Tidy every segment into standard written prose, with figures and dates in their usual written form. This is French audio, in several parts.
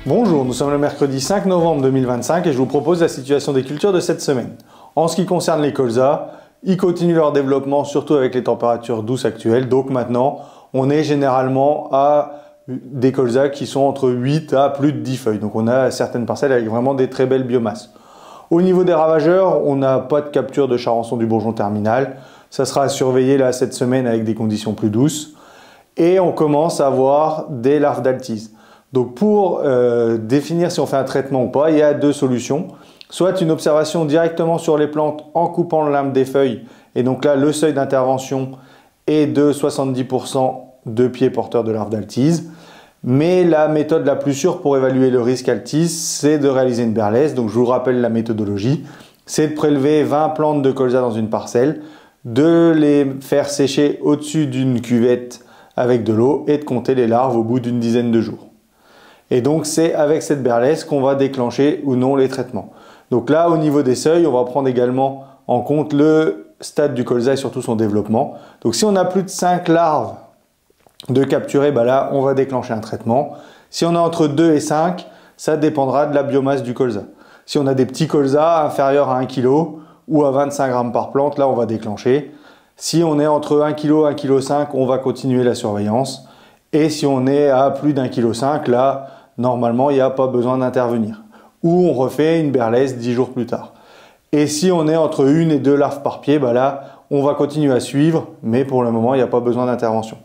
Bonjour, nous sommes le mercredi 5 novembre 2025 et je vous propose la situation des cultures de cette semaine. En ce qui concerne les colzas, ils continuent leur développement, surtout avec les températures douces actuelles. Donc maintenant, on est généralement à des colzas qui sont entre 8 à plus de 10 feuilles. Donc on a certaines parcelles avec vraiment des très belles biomasses. Au niveau des ravageurs, on n'a pas de capture de charançon du bourgeon terminal. Ça sera à surveiller là cette semaine avec des conditions plus douces. Et on commence à voir des larves d'altise. Donc pour définir si on fait un traitement ou pas, il y a deux solutions. Soit une observation directement sur les plantes en coupant le limbe des feuilles. Et donc là, le seuil d'intervention est de 70% de pieds porteurs de larves d'altise. Mais la méthode la plus sûre pour évaluer le risque altise, c'est de réaliser une berlèse. Donc je vous rappelle la méthodologie. C'est de prélever 20 plantes de colza dans une parcelle, de les faire sécher au-dessus d'une cuvette avec de l'eau et de compter les larves au bout d'une dizaine de jours. Et donc c'est avec cette berlèse qu'on va déclencher ou non les traitements. Donc là, au niveau des seuils, on va prendre également en compte le stade du colza et surtout son développement. Donc si on a plus de 5 larves de capturer, là on va déclencher un traitement. Si on a entre 2 et 5, ça dépendra de la biomasse du colza. Si on a des petits colzas inférieurs à 1 kg ou à 25 grammes par plante, là on va déclencher. Si on est entre 1 kg et 1,5 kg, on va continuer la surveillance. Et si on est à plus d'1,5 kg, là normalement il n'y a pas besoin d'intervenir. Ou on refait une berlèse 10 jours plus tard. Et si on est entre 1 et 2 larves par pied, là on va continuer à suivre, mais pour le moment il n'y a pas besoin d'intervention.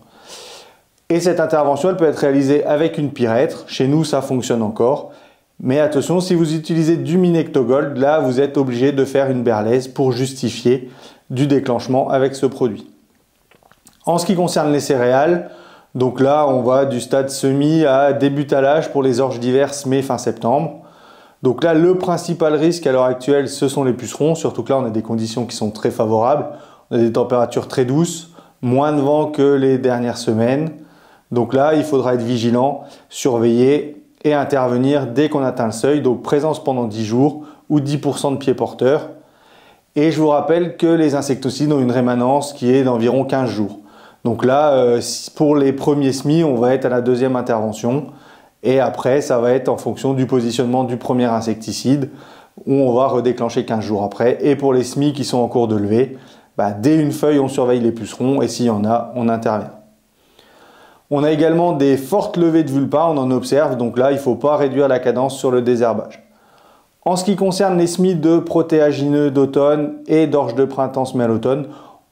Et cette intervention, elle peut être réalisée avec une pyrètre. Chez nous, ça fonctionne encore. Mais attention, si vous utilisez du Minectogold, là, vous êtes obligé de faire une berlèse pour justifier du déclenchement avec ce produit. En ce qui concerne les céréales, donc là, on va du stade semis à débutalage pour les orges diverses mai-fin septembre. Donc là, le principal risque à l'heure actuelle, ce sont les pucerons. Surtout que là, on a des conditions qui sont très favorables. On a des températures très douces, moins de vent que les dernières semaines. Donc là, il faudra être vigilant, surveiller et intervenir dès qu'on atteint le seuil. Donc présence pendant 10 jours ou 10% de pieds porteurs. Et je vous rappelle que les insecticides ont une rémanence qui est d'environ 15 jours. Donc là, pour les premiers semis, on va être à la deuxième intervention. Et après, ça va être en fonction du positionnement du premier insecticide où on va redéclencher 15 jours après. Et pour les semis qui sont en cours de levée, dès une feuille, on surveille les pucerons et s'il y en a, on intervient. On a également des fortes levées de vulpa, on en observe, donc là il ne faut pas réduire la cadence sur le désherbage. En ce qui concerne les semis de protéagineux d'automne et d'orge de printemps semés à l'automne,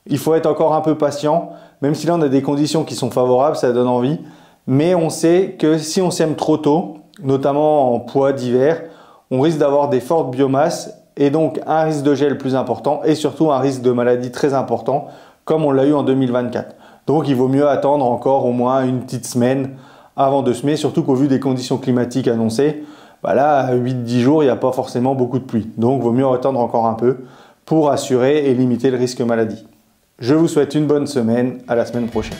il faut être encore un peu patient, même si là on a des conditions qui sont favorables, ça donne envie, mais on sait que si on sème trop tôt, notamment en pois d'hiver, on risque d'avoir des fortes biomasses et donc un risque de gel plus important et surtout un risque de maladie très important, comme on l'a eu en 2024. Donc il vaut mieux attendre encore au moins une petite semaine avant de semer, surtout qu'au vu des conditions climatiques annoncées, là à 8-10 jours, il n'y a pas forcément beaucoup de pluie. Donc il vaut mieux attendre encore un peu pour assurer et limiter le risque maladie. Je vous souhaite une bonne semaine, à la semaine prochaine.